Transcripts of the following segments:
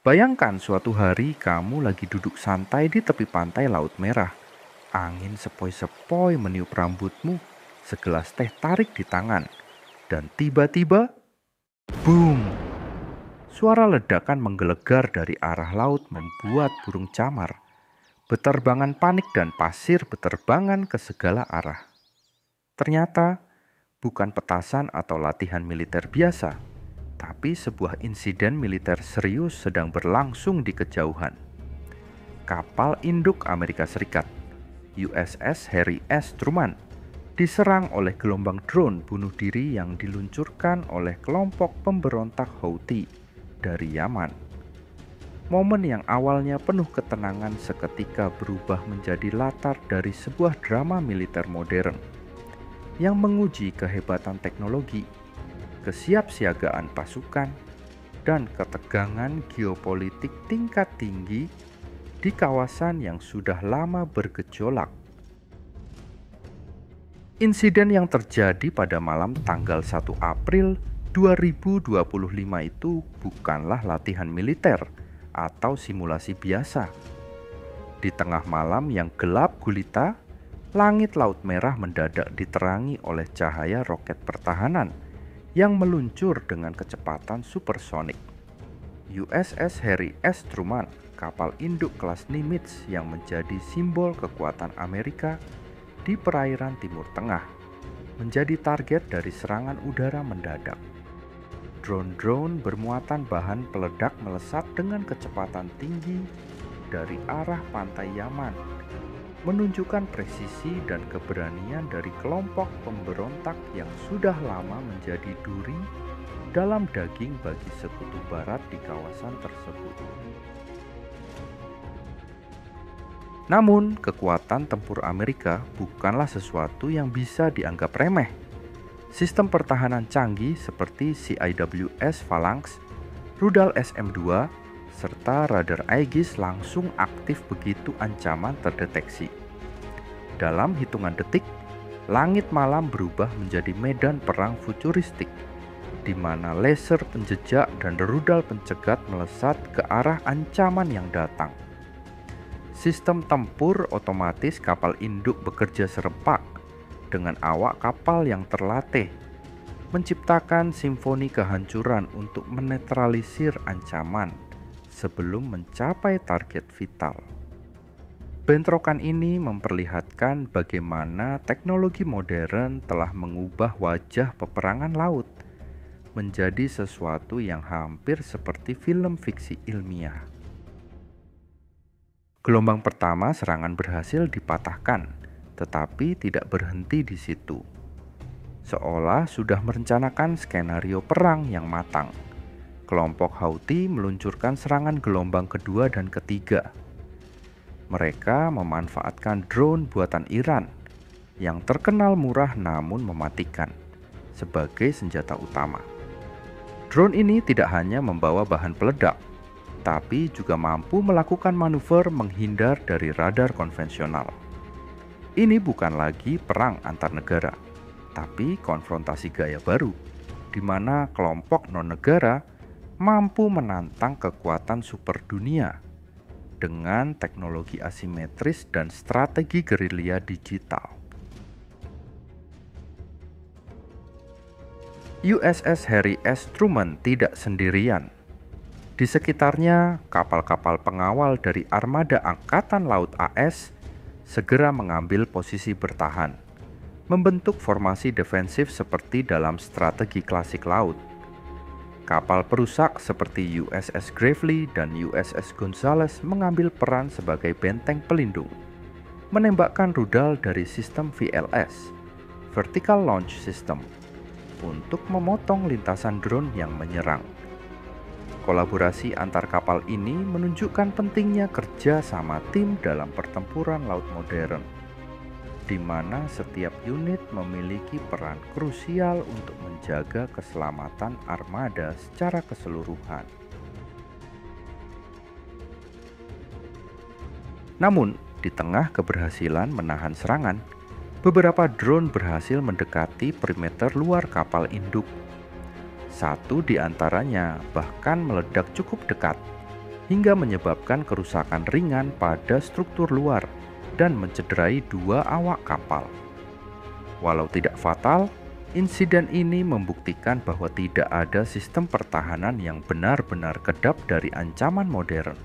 Bayangkan suatu hari kamu lagi duduk santai di tepi pantai Laut Merah. Angin sepoi-sepoi meniup rambutmu, segelas teh tarik di tangan. Dan tiba-tiba, boom! Suara ledakan menggelegar dari arah laut membuat burung camar beterbangan panik dan pasir beterbangan ke segala arah. Ternyata bukan petasan atau latihan militer biasa, tapi sebuah insiden militer serius sedang berlangsung di kejauhan. Kapal induk Amerika Serikat, USS Harry S. Truman, diserang oleh gelombang drone bunuh diri yang diluncurkan oleh kelompok pemberontak Houthi dari Yaman. Momen yang awalnya penuh ketenangan seketika berubah menjadi latar dari sebuah drama militer modern yang menguji kehebatan teknologi, kesiapsiagaan pasukan, dan ketegangan geopolitik tingkat tinggi di kawasan yang sudah lama bergejolak. Insiden yang terjadi pada malam tanggal 1 April 2025 itu bukanlah latihan militer atau simulasi biasa. Di tengah malam yang gelap gulita, langit Laut Merah mendadak diterangi oleh cahaya roket pertahanan yang meluncur dengan kecepatan supersonik. USS Harry S. Truman, kapal induk kelas Nimitz yang menjadi simbol kekuatan Amerika di perairan Timur Tengah, menjadi target dari serangan udara mendadak. Drone-drone bermuatan bahan peledak melesat dengan kecepatan tinggi dari arah pantai Yaman, menunjukkan presisi dan keberanian dari kelompok pemberontak yang sudah lama menjadi duri dalam daging bagi sekutu barat di kawasan tersebut. Namun, kekuatan tempur Amerika bukanlah sesuatu yang bisa dianggap remeh. Sistem pertahanan canggih seperti CIWS Phalanx, rudal SM-2, serta radar Aegis langsung aktif begitu ancaman terdeteksi. Dalam hitungan detik, langit malam berubah menjadi medan perang futuristik, di mana laser penjejak dan rudal pencegat melesat ke arah ancaman yang datang. Sistem tempur otomatis kapal induk bekerja serempak dengan awak kapal yang terlatih, menciptakan simfoni kehancuran untuk menetralisir ancaman sebelum mencapai target vital. Bentrokan ini memperlihatkan bagaimana teknologi modern telah mengubah wajah peperangan laut menjadi sesuatu yang hampir seperti film fiksi ilmiah. Gelombang pertama serangan berhasil dipatahkan, tetapi tidak berhenti di situ. Seolah sudah merencanakan skenario perang yang matang, kelompok Houthi meluncurkan serangan gelombang kedua dan ketiga. Mereka memanfaatkan drone buatan Iran yang terkenal murah namun mematikan sebagai senjata utama. Drone ini tidak hanya membawa bahan peledak, tapi juga mampu melakukan manuver menghindar dari radar konvensional. Ini bukan lagi perang antar negara, tapi konfrontasi gaya baru, di mana kelompok non-negara mampu menantang kekuatan super dunia dengan teknologi asimetris dan strategi gerilya digital. USS Harry S. Truman tidak sendirian. Di sekitarnya, kapal-kapal pengawal dari armada Angkatan Laut AS segera mengambil posisi bertahan, membentuk formasi defensif seperti dalam strategi klasik laut. Kapal perusak seperti USS Gravely dan USS Gonzales mengambil peran sebagai benteng pelindung, menembakkan rudal dari sistem VLS, Vertical Launch System, untuk memotong lintasan drone yang menyerang. Kolaborasi antar kapal ini menunjukkan pentingnya kerja sama tim dalam pertempuran laut modern, di mana setiap unit memiliki peran krusial untuk menjaga keselamatan armada secara keseluruhan. Namun, di tengah keberhasilan menahan serangan, beberapa drone berhasil mendekati perimeter luar kapal induk. Satu di antaranya bahkan meledak cukup dekat, hingga menyebabkan kerusakan ringan pada struktur luar dan mencederai 2 awak kapal. Walau tidak fatal, insiden ini membuktikan bahwa tidak ada sistem pertahanan yang benar-benar kedap dari ancaman modern.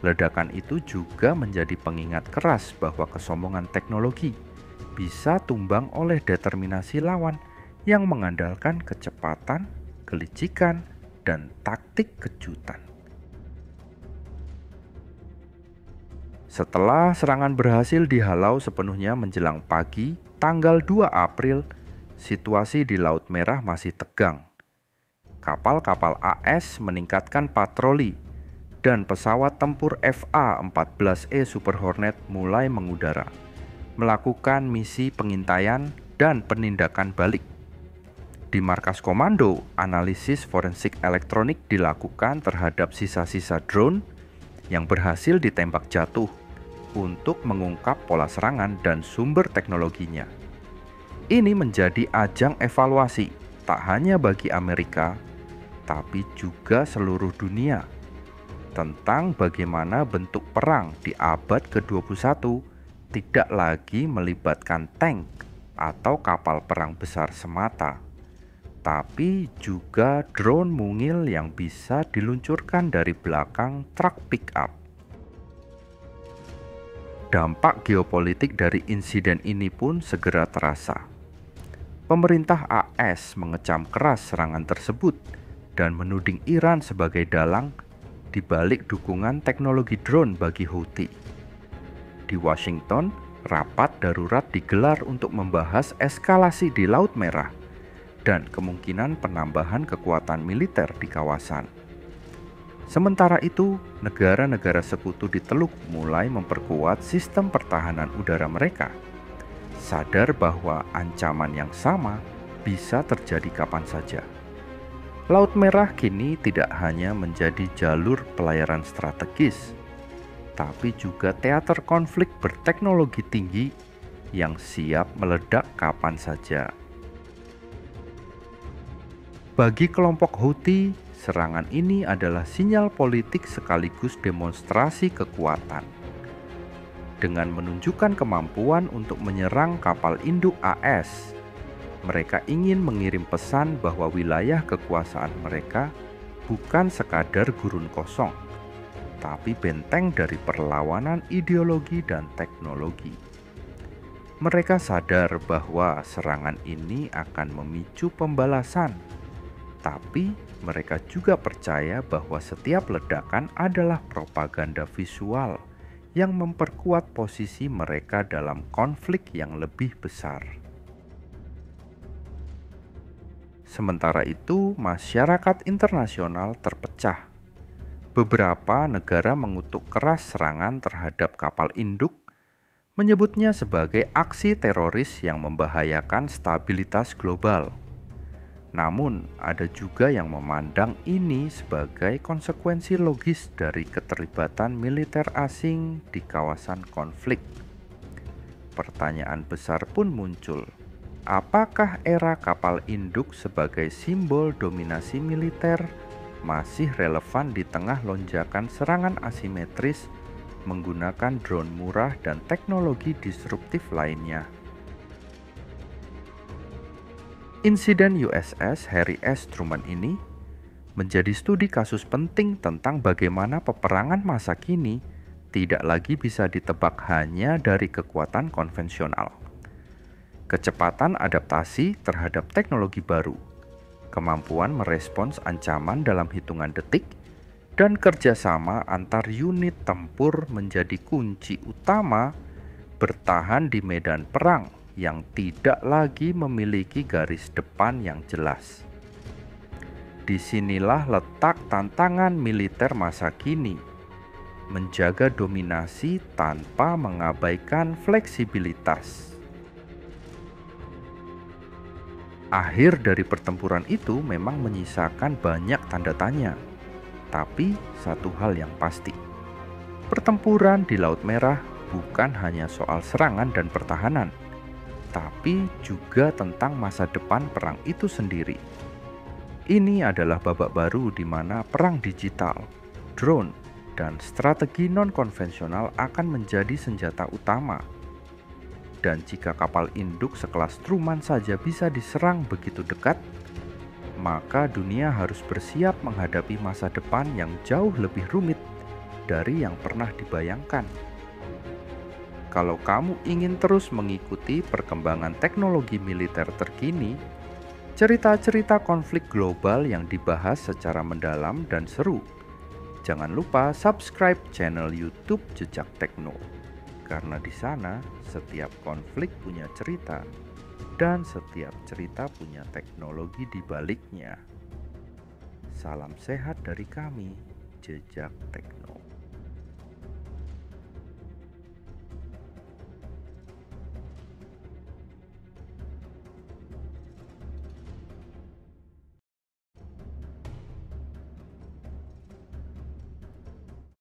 Ledakan itu juga menjadi pengingat keras bahwa kesombongan teknologi bisa tumbang oleh determinasi lawan yang mengandalkan kecepatan, kelicikan, dan taktik kejutan. Setelah serangan berhasil dihalau sepenuhnya menjelang pagi, tanggal 2 April, situasi di Laut Merah masih tegang. Kapal-kapal AS meningkatkan patroli, dan pesawat tempur FA-14E Super Hornet mulai mengudara, melakukan misi pengintaian dan penindakan balik. Di markas komando, analisis forensik elektronik dilakukan terhadap sisa-sisa drone yang berhasil ditembak jatuh untuk mengungkap pola serangan dan sumber teknologinya. Ini menjadi ajang evaluasi tak hanya bagi Amerika, tapi juga seluruh dunia tentang bagaimana bentuk perang di abad ke-21 tidak lagi melibatkan tank atau kapal perang besar semata, tapi juga drone mungil yang bisa diluncurkan dari belakang truk pick-up. Dampak geopolitik dari insiden ini pun segera terasa. Pemerintah AS mengecam keras serangan tersebut dan menuding Iran sebagai dalang di balik dukungan teknologi drone bagi Houthi. Di Washington, rapat darurat digelar untuk membahas eskalasi di Laut Merah dan kemungkinan penambahan kekuatan militer di kawasan. Sementara itu, negara-negara sekutu di Teluk mulai memperkuat sistem pertahanan udara mereka, sadar bahwa ancaman yang sama bisa terjadi kapan saja. Laut Merah kini tidak hanya menjadi jalur pelayaran strategis, tapi juga teater konflik berteknologi tinggi yang siap meledak kapan saja. Bagi kelompok Houthi, serangan ini adalah sinyal politik sekaligus demonstrasi kekuatan. Dengan menunjukkan kemampuan untuk menyerang kapal induk AS, mereka ingin mengirim pesan bahwa wilayah kekuasaan mereka bukan sekadar gurun kosong, tapi benteng dari perlawanan ideologi dan teknologi. Mereka sadar bahwa serangan ini akan memicu pembalasan, tapi mereka juga percaya bahwa setiap ledakan adalah propaganda visual yang memperkuat posisi mereka dalam konflik yang lebih besar. Sementara itu, masyarakat internasional terpecah. Beberapa negara mengutuk keras serangan terhadap kapal induk, menyebutnya sebagai aksi teroris yang membahayakan stabilitas global. Namun, ada juga yang memandang ini sebagai konsekuensi logis dari keterlibatan militer asing di kawasan konflik. Pertanyaan besar pun muncul. Apakah era kapal induk sebagai simbol dominasi militer masih relevan di tengah lonjakan serangan asimetris menggunakan drone murah dan teknologi disruptif lainnya? Insiden USS Harry S. Truman ini menjadi studi kasus penting tentang bagaimana peperangan masa kini tidak lagi bisa ditebak hanya dari kekuatan konvensional. Kecepatan adaptasi terhadap teknologi baru, kemampuan merespons ancaman dalam hitungan detik, dan kerjasama antar unit tempur menjadi kunci utama bertahan di medan perang yang tidak lagi memiliki garis depan yang jelas. Disinilah letak tantangan militer masa kini, menjaga dominasi tanpa mengabaikan fleksibilitas. Akhir dari pertempuran itu memang menyisakan banyak tanda tanya, tapi satu hal yang pasti, pertempuran di Laut Merah bukan hanya soal serangan dan pertahanan, tapi juga tentang masa depan perang itu sendiri. Ini adalah babak baru di mana perang digital, drone, dan strategi non-konvensional akan menjadi senjata utama. Dan jika kapal induk sekelas Truman saja bisa diserang begitu dekat, maka dunia harus bersiap menghadapi masa depan yang jauh lebih rumit dari yang pernah dibayangkan. Kalau kamu ingin terus mengikuti perkembangan teknologi militer terkini, cerita-cerita konflik global yang dibahas secara mendalam dan seru, jangan lupa subscribe channel YouTube Jejak Tekno. Karena di sana setiap konflik punya cerita dan setiap cerita punya teknologi di baliknya. Salam sehat dari kami, Jejak Tekno.